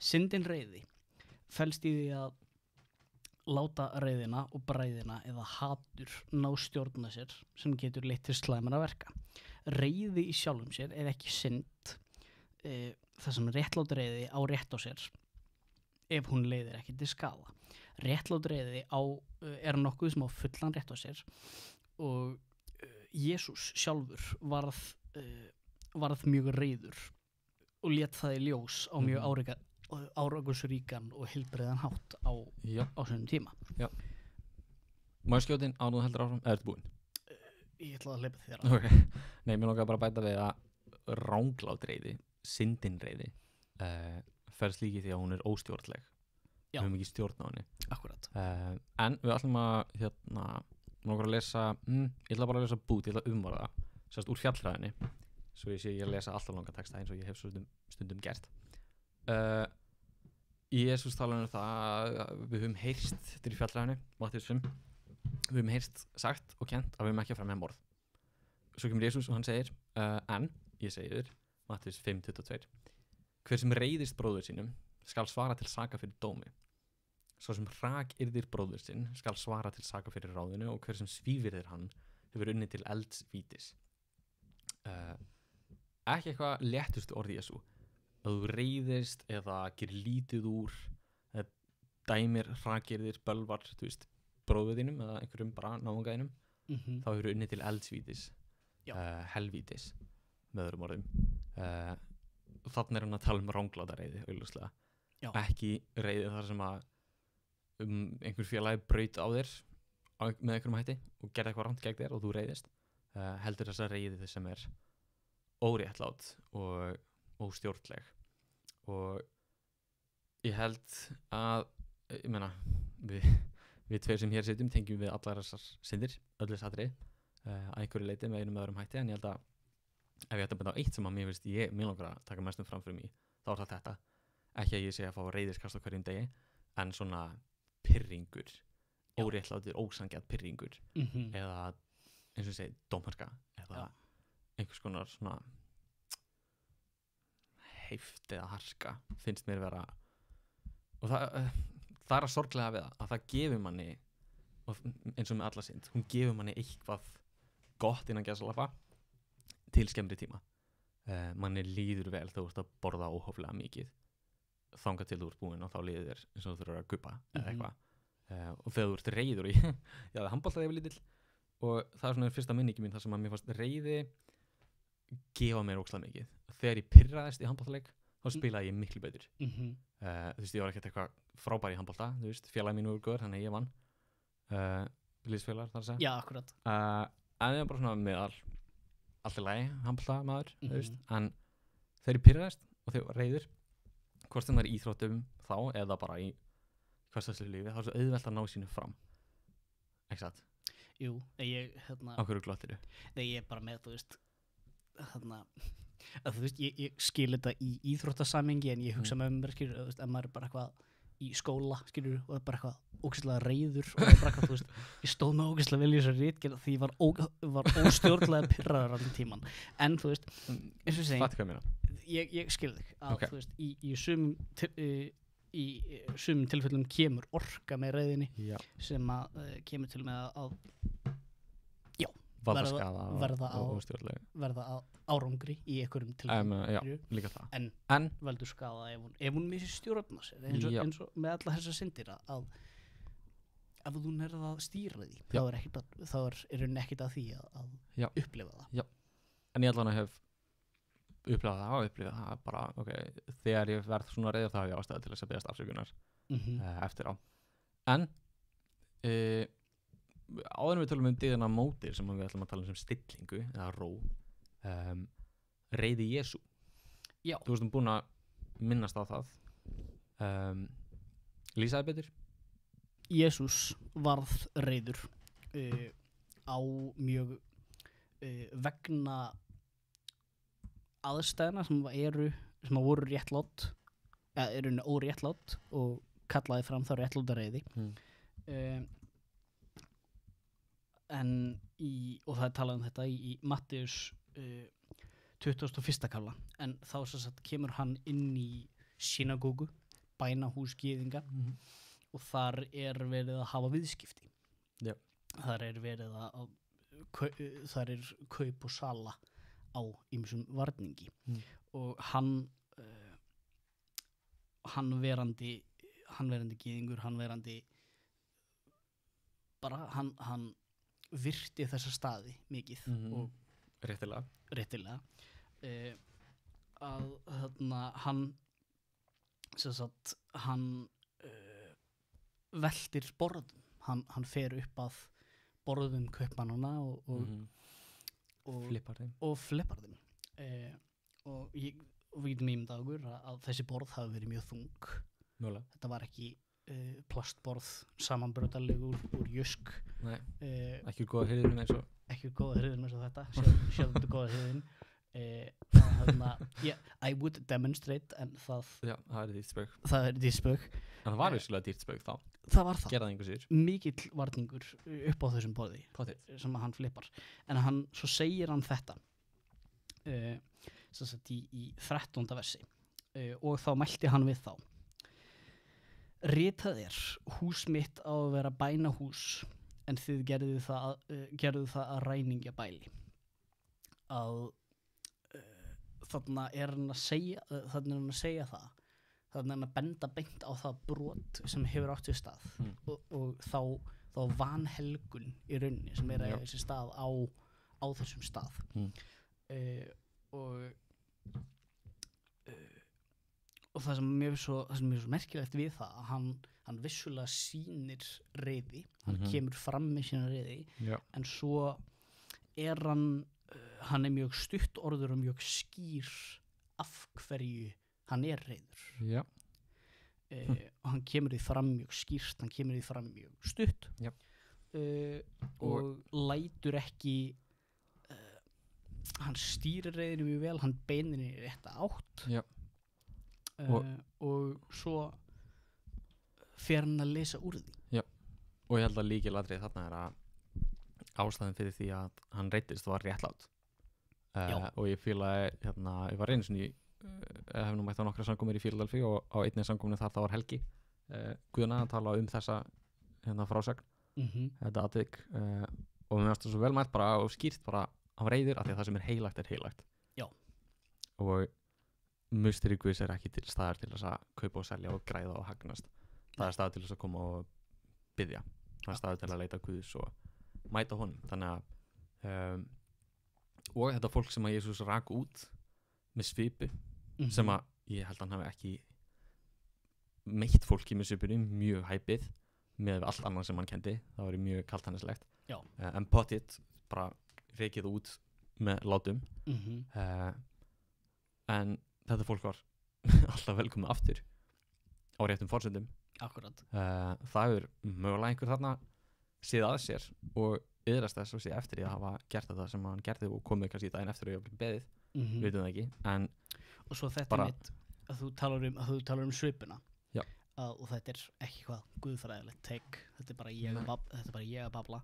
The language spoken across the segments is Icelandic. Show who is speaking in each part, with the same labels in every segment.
Speaker 1: Syndin reiði felst í því að láta reiðina og bræðina eða hatur ná stjórna sér sem getur leitt til slæmra verka. Reiði í sjálfum sér er ekki synd, þar sem réttlát reiði á rétt á sér ef hún leiðir ekki til skaða. Réttlát reiði er nokkuð sem á fullan rétt á sér og Jesús sjálfur varð mjög reiður og lét það í ljós á mjög árangursríkan og heilbrigðan hátt á sínum tíma.
Speaker 2: Já. Má ég skjóta inn áður en þú heldur áfram? Eða ertu búinn?
Speaker 1: Ég ætla að hleypa þér að.
Speaker 2: Okay. Nei, mér langar bara að bæta við að ranglát reiði, syndin reiði, ferst líki því að hún er óstjórnleg.
Speaker 1: Já.
Speaker 2: Við höfum ekki stjórn á henni.
Speaker 1: Akkurat.
Speaker 2: En við ætlum að mér langar að lesa, ég ætla bara að lesa bút, ég ætla að umvarða sérst úr fjallræðinni, svo ég sé ég lesa alltaf langa texta eins og ég hef stundum gert. Jesús talar það að við höfum heyrst, þetta í fjallræðinni, Matthíus 5, við höfum heyrst sagt og kennt að við höfum ekki að fremja morð. Svo kemur Jesús og hann segir, en ég segi þér, Matthíus 5:22, hver sem reiðist bróður sínum skal svara til saka fyrir dómi. Svo sem hrakyrðir bróður sinn skal svara til saka fyrir ráðinu og hver sem svívirðir hann hefur unnið til eldsvítis. Ekki eitthvað léttustu orði Jesú. Að þú reiðist eða gerir lítið úr eða dæmir, hrakyrðir, bölvar, þú veist, bróður þínum eða einhverjum bara náungaðinum, þá hefur unnið til eldsvítis, helvítis, með öðrum orðum. Þannig hann að tala um rangláta reiði, augljóslega. Ekki reiði þar sem að einhver félagi braut á þér með einhverjum hætti og gerði eitthvað rangt gegn þér og þú reiðist, heldur þessa reiði sem er óréttlát og óstjórnleg. Og ég held að ég meina, við tveir sem hér sitjum tengjum við allar þessar syndir, öll þess atriði, að einhverju leyti með einum öðrum hætti, en ég held að ef ég ætti að benda á eitt sem að mér langar að taka mestum fram fyrir mig, þá er það þetta. Ekki að ég sé að fá reiðiskast á hverjum degi, en svona pirringur, óréttlátur, ósanngjarn pirringur, eða eins og ég segi, dómharka, eða einhvers konar svona heift eða harka finnst mér vera, og það er að sorglega við að það gefur manni, eins og með alla synd, hún gefur manni eitthvað gott innan gæsalappa til skemmri tíma. Manni líður vel þegar þú ert að borða óhóflega mikið, þangað til þú ert búinn og þá líður þér eins og þú þurfur að guppa eða eitthvað. Og þegar þú ert reiður og ég hafði handboltað yfir lítill, og það er svona fyrsta minningi mín þar sem að mér fannst reiði gefa mér ógeðslega mikið. Þegar ég pirraðist í handboltaleik, þá spilaði ég miklu betur. Þú veist, ég var ekkert eitthvað frábær í handbolta, þú veist, félagi mínu voru góður, þannig að ég vann. Liðsfélagar, þar að segja.
Speaker 1: Já, akkurat.
Speaker 2: En ég var bara svona meðal allt í lagi handbolta maður, þú veist, en þegar ég pirraðist og þegar ég var reiður, hvort sem það er í íþróttum þá eða bara í hversdagslegu lífi, þá er svo auðvelt að ná sínu fram. Ekki satt?
Speaker 1: Jú, ég
Speaker 2: Á hverju glottir þú?
Speaker 1: Nei, ég er bara með, þú veist, þú veist, ég skil þetta í íþróttasamhengi, en ég hugsa með mér, skilur, þú veist, ef maður er bara eitthvað í skóla, skilur, og það er bara eitthvað ógeðslega reiður, og það er bara eitthvað, þú veist, ég stóð með ógeðslega vel í þessari ritgerð því ég var óstjórnlega pirraður allan tíman, en þú veist, eins og
Speaker 2: Fattu hvað ég meina?
Speaker 1: Ég skil þig, að þú veist, í sumum tilfellum kemur orka með reiðinni, sem að kemur til með að verða að árangri í einhverjum tilfellum,
Speaker 2: líka það.
Speaker 1: En veldur skaða ef hún missir stjórna sér, eins og með alla þessar syndir, að ef þú nærð að stýra því, þá er rauninni ekkert að því að upplifa það. Já.
Speaker 2: En ég allan að hef upplifað það bara, þegar ég verð svona reiður þá hef ég ástæðu til þess að beðast afsökunar eftir á. En áður en við tölum dygðina mótir sem við ætlum að tala um sem stillingu eða ró, reiði Jesú.
Speaker 1: Já.
Speaker 2: Þú veist búin að minnast á það. Lýsaði betur?
Speaker 1: Jesús varð reiður á mjög vegna aðstæðna sem voru réttlát, eða eru óréttlát, og kallaði fram þá réttláta reiði. Og það er talað um þetta í Mattheus 21. kafla, en þá sem sagt kemur hann inn í synagógu bænahús gyðinga og þar verið að hafa viðskipti.
Speaker 2: Já.
Speaker 1: Þar verið að þar kaup og sala á ýmsum varningi og hann verandi gyðingur, hann verandi bara, hann virti þessa staði mikið og réttilega að hann sem sagt hann veltir borðum, hann fer upp að borðum kaupmannana og
Speaker 2: flippar þeim
Speaker 1: og við getum ímyndað okkur að þessi borð hafi verið mjög þung.
Speaker 2: Mögulega.
Speaker 1: Þetta var ekki plastborð samanbrjótaleg úr jusk.
Speaker 2: Nei, ekki úr góða hirðinum eins og
Speaker 1: þetta, sjálfðu góða hirðin. I would demonstrate, en það
Speaker 2: dýrt spaug.
Speaker 1: Það dýrt spaug.
Speaker 2: En það var vissulega dýrt spaug þá.
Speaker 1: Það var það.
Speaker 2: Gerði það einhver síður.
Speaker 1: Mikill varningur upp á þessum borði.
Speaker 2: Potið.
Speaker 1: Sem hann flippar. En svo segir hann þetta sem sagt í 13. versi og þá mælti hann við þá. Ritað hús mitt á að vera bænahús, en þið gerðu það að ræningjabæli. Að þarna hann að segja það, þarna hann að benda beint á það brot sem hefur átt við stað og þá vanhelgun í rauninni sem að eiga þessi stað á þessum stað. Og það sem mér er svo merkilegt við það að hann vissulega sýnir reiði, hann kemur fram með sína reiði, en svo hann mjög stutt orður og mjög skýr af hverju hann reiður. Og hann kemur því fram mjög skýrt, hann kemur því fram mjög stutt og lætur ekki hann stýrir reiðinu mjög vel, hann beinir í rétta átt og svo fer hann að lesa úr því.
Speaker 2: Og ég held að lykilatriði þarna að ástæðan fyrir því að hann reiddist var réttlát. Og ég fílaði, ég var einu sinni hef nú mætt á nokkra samkomur í Fíladelfíu og á einni samkominu þar var Helgi Guðna að tala þessa frásögn, þetta atvik og mér varst það svo vel mætt bara og skýrt bara á reiður af því að það sem heilagt heilagt.
Speaker 1: Já.
Speaker 2: Og musteri Guðs ekki til staðar til þess að kaupa og selja og græða og hagnast. Það staður til þess að koma og biðja. Það staður til að leita Guðs og mæta honum. Þannig að og þetta fólk sem að Jesús rak út með svipu sem að ég held að hann hafi ekki meitt fólki með svipunum mjög hæpið með allt annað sem hann kendi. Það var mjög kaltænislegt. En pottitt bara reikið út með látum en þetta fólk var alltaf velkomið aftur á réttum forsendum.
Speaker 1: Akkurat.
Speaker 2: Það mögulega einhver þarna séð að sér og yðrast þess og sé eftir því að hafa gert þetta sem hann gerði og komið kannski í daginn eftir að ég var beðið, vitum það ekki, en
Speaker 1: og svo þetta mitt að þú talar svipuna og þetta ekki hvað guðfræðilegt take, þetta bara ég að babla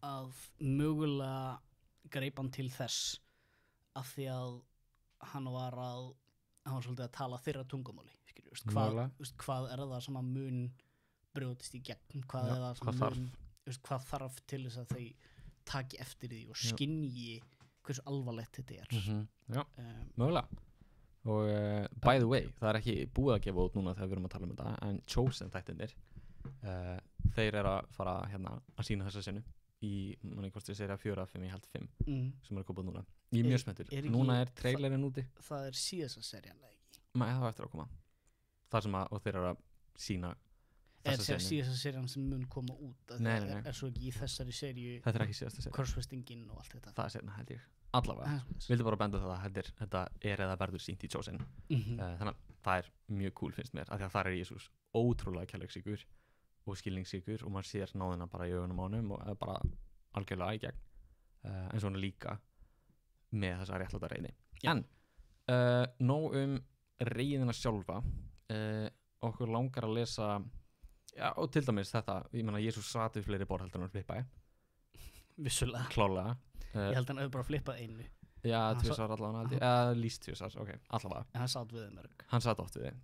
Speaker 1: að mögulega greip hann til þess af því að hann var svolítið að tala þeirra tungumáli, hvað það sem að mun brjótist í gegn, hvað þarf til þess að þau taki eftir því og skynji hversu alvarlegt þetta
Speaker 2: mögulega og by the way, það ekki búið að gefa út núna þegar við erum að tala þetta, en Chosen þættirnir þeir að fara að sína þessa senu í, manni hvort þið segir að 4 af 5, ég held 5 sem að koma núna, ég mjög spenntur núna trailerinn úti.
Speaker 1: Það síðasta serían ekki?
Speaker 2: Nei, það eftir að koma það sem að, og þeir að sína
Speaker 1: þessa síðasta serían sem mun koma út
Speaker 2: nei.
Speaker 1: Svo ekki í þessari seríu
Speaker 2: þetta ekki síðasta seríu
Speaker 1: korsfestingin og allt þetta
Speaker 2: það sérna held ég, allavega vildi bara benda það að þetta eða verður sýnt í Chosen þannig að það mjög cool finnst mér, af því að það Jesús ótrúlega kærleiksríkur og skilningsríkur og maður sér náðina bara í augunum á honum og bara algjörlega í gegn en svona líka með þessa réttláta reiði. En nóg reiðina sjálfa okkur langar að lesa og til dæmis þetta, ég meina Jesús sat við fleiri borð heldur en hann flippaði
Speaker 1: vissulega
Speaker 2: klálega
Speaker 1: ég held að hann hefur bara flippað einu
Speaker 2: Já,
Speaker 1: Hann sa-
Speaker 2: tvisvar allavega held ég, eða lýst tvisvar, ok, allavega.
Speaker 1: En hann satt við þeim mörg.
Speaker 2: Hann satt oft við þig.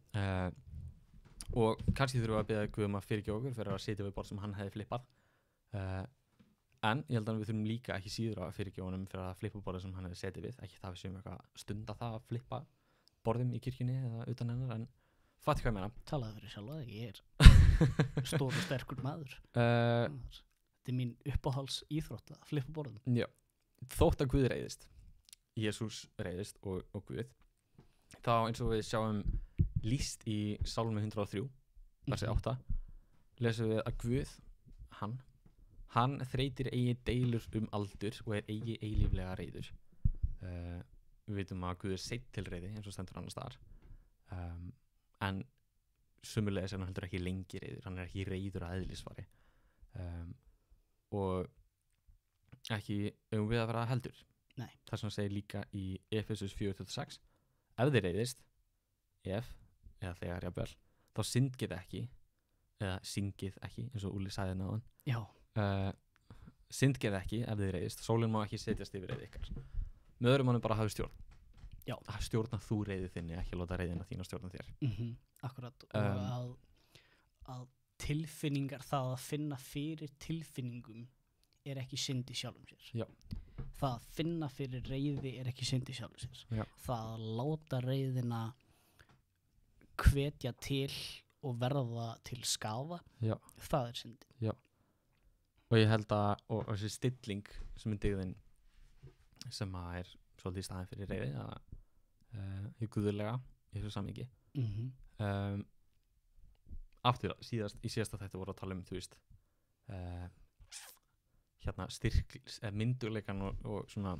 Speaker 2: Og kannski þurfum við að biðja Guð að fyrirgefa okkur fyrir að sitja við borð sem hann hefði flippað. En ég held að við þurfum líka ekki síður að fyrirgefa honum fyrir að flippa borðið sem hann hefði setið við. Ekki það við séum eitthvað stunda það að flippa borðum í kirkjunni eða utan hennar, en fatt hvað ég meina.
Speaker 1: Talaði fyrir sjálfa þig, ég er stór og sterkur maður. Þetta er mín uppáhals íþrótt að flippa borðum.
Speaker 2: Já, þótt að Guð reiðist, Jesús reiðist og Guð, þá eins og við sjáum lýst í Sálmi 103, versi 8, lesum við að Guð, hann þreytir eigi deilur aldur og er eigi eilíflega reiður. Við vitum að Guð er seinn til reiði eins og stendur annars staðar, en sömulegis er hann heldur ekki lengi reiður, hann er ekki reiður að eðlisfari, og ekki við að vera heldur.
Speaker 1: Nei.
Speaker 2: Það sem hann segir líka í Efesus 4:26, ef þið reiðist, eða þegar jafnvel, þá syndgið ekki, eða syngið ekki, eins og Úlli sagði náðan.
Speaker 1: Já.
Speaker 2: Syndgið ekki ef þið reiðist, sólin má ekki setjast yfir reiði ykkar. Með öðrum mannum bara hafa stjórn.
Speaker 1: Já.
Speaker 2: Að stjórna þú reiði þinni, ekki láta reiðina þína stjórna þér.
Speaker 1: Akkurat. Og að tilfinningar, það að finna fyrir tilfinningum er ekki synd í sjálfum sér.
Speaker 2: Já.
Speaker 1: Það að finna fyrir reiði er ekki synd í sjálfum sér.
Speaker 2: Já.
Speaker 1: Það að láta reiðina hvetja til og verða til skaða,
Speaker 2: Já.
Speaker 1: það er syndin.
Speaker 2: Já. Og ég held að og þessi stilling sem er dygðin sem að er svolítið í staðin fyrir reiði, að í guðurlega í þessu samhengi. Aftur í síðasta þetta voru að tala þú veist, hérna myndugleikan og svona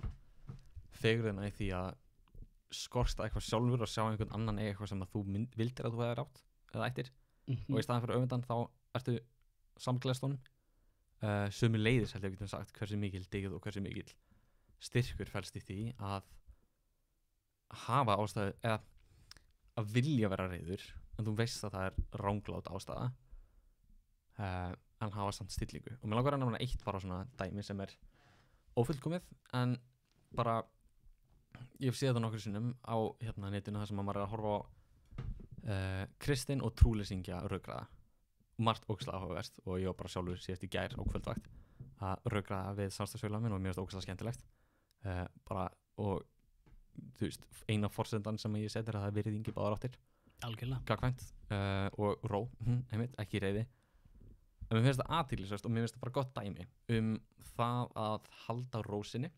Speaker 2: fegurðina í því að skorsta eitthvað sjálfur og sjá einhvern annan eitthvað sem að þú vildir að þú hefði rátt eða ættir, og í staðan fyrir öfundan þá ertu samgleðst honum. Sömu leiðis held ég getum sagt hversu mikil dygð og hversu mikil styrkur felst í því að hafa ástæðu eða að vilja vera reiður en þú veist að það er ranglátt ástæða, en hafa samt stillingu. Og mér langar að nefna eitt bara svona dæmi sem er ófullkomið, en bara ég hef séð það nokkur sinnum á hérna netinu þar sem maður er að horfa á kristin og trúleysingja rökræða. Margt ógeðslega áhugavert, og ég var bara sjálfur síðast í gær á kvöldvakt að rökræða við samstagsfélaga minn og mér finnst ógeðslega skemmtilegt. Bara, og þú veist, eina forsendan sem ég setur að það er virðing í báðar áttir.
Speaker 1: Algjörlega.
Speaker 2: Gagkvæmt og ró, einmitt, ekki reiði. En mér finnst það athyglisvert og mér finnst það bara gott dæmi það að halda rósinni,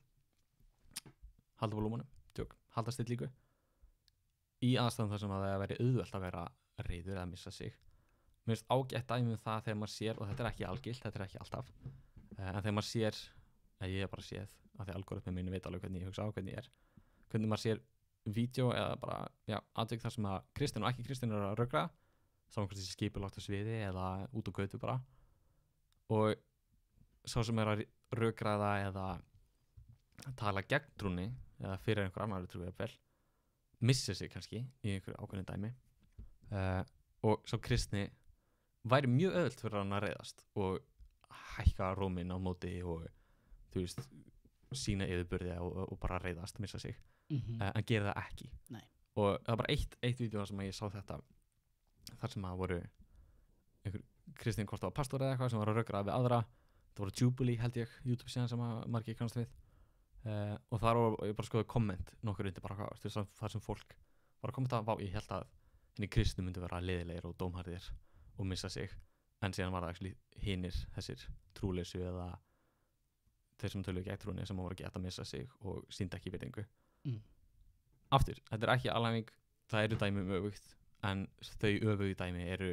Speaker 2: halda volúmanum, halda stillingu í aðstæðum þar sem að það veri auðvelt að vera reiður eða missa sig. Mér finnst ágætt dæmi það þegar maður sér, og þetta er ekki algilt, þetta er ekki alltaf, en þegar maður sér, ég hef bara séð, af því algoritmi mínu veit alveg hvernig ég hugsa á hvernig ég er, hvernig maður sér vídeo eða bara, atvik þar sem að kristinn og ekki kristinn eru að rökra, saman hvort þessi skipulagt á sviði eða út á götu bara, og sá sem er að rökraða eða tala gegn trúnni eða fyrir einhver annar trú eða vel, missir sig kannski í einhverju ákveðnu dæmi, og svo kristni væri mjög öðvöld fyrir hann að reiðast og hækka róminn á móti og þú veist, sína yfirburði og bara reiðast, missa sig, en gera það ekki.
Speaker 1: Nei.
Speaker 2: Og það var bara eitt vídeo sem ég sá þetta þar sem að voru einhver kristinn hvort á pastor eða eitthvað sem var að rökra við aðra. Það voru Jubilee held ég, YouTube síðan sem að margir kannast við, og þar var ég bara skoði komment nokkur undir bara hvað, þar sem fólk var að kommenta á, ég held að henni kristni myndi vera leiðilegir og dómharðir og missa sig, en síðan var það hinir þessir trúleysu eða þeir sem töluðu gegn trúnni sem voru ekki að missa sig og sýndu ekki virðingu. Aftur, þetta er ekki alhæfing, það eru dæmi öfugt, en þau öfugu dæmi eru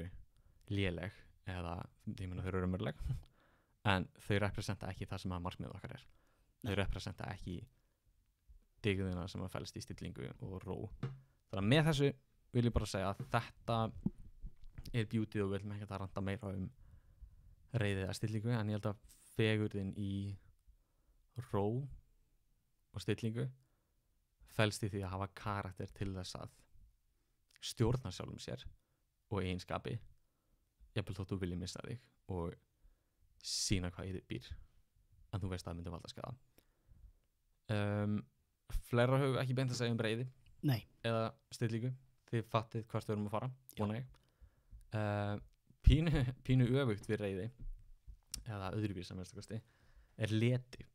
Speaker 2: léleg eða ég meina þau eru raunveruleg, en þau representa ekki það sem að markmið okkar er. Þau representa ekki dygðina sem að felst í stillingu og ró. Þannig að með þessu vil ég bara segja að þetta er beauty og við viljum ekki að ranta meira reiði eða stillingu, en ég held að fegurðin í ró og stillingu felst í því að hafa karakter til þess að stjórna sjálfum sér og eiginskapi, jafnvel þótt þú viljið missa þig og sína hvað í þig býr, en þú veist að það myndi valda skaða. Fleira höfum við ekki beint að segja reiði
Speaker 1: Nei.
Speaker 2: eða stillingu, þið fattið hvert við erum að fara, vona ég. Pínu öfugt við reiði eða öðruvísi að minnsta er leti,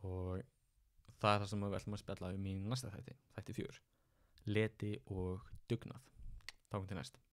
Speaker 2: og það það sem við ætlum að spjalla í næsta þætti 4, leti og dugnað. Þá til næst.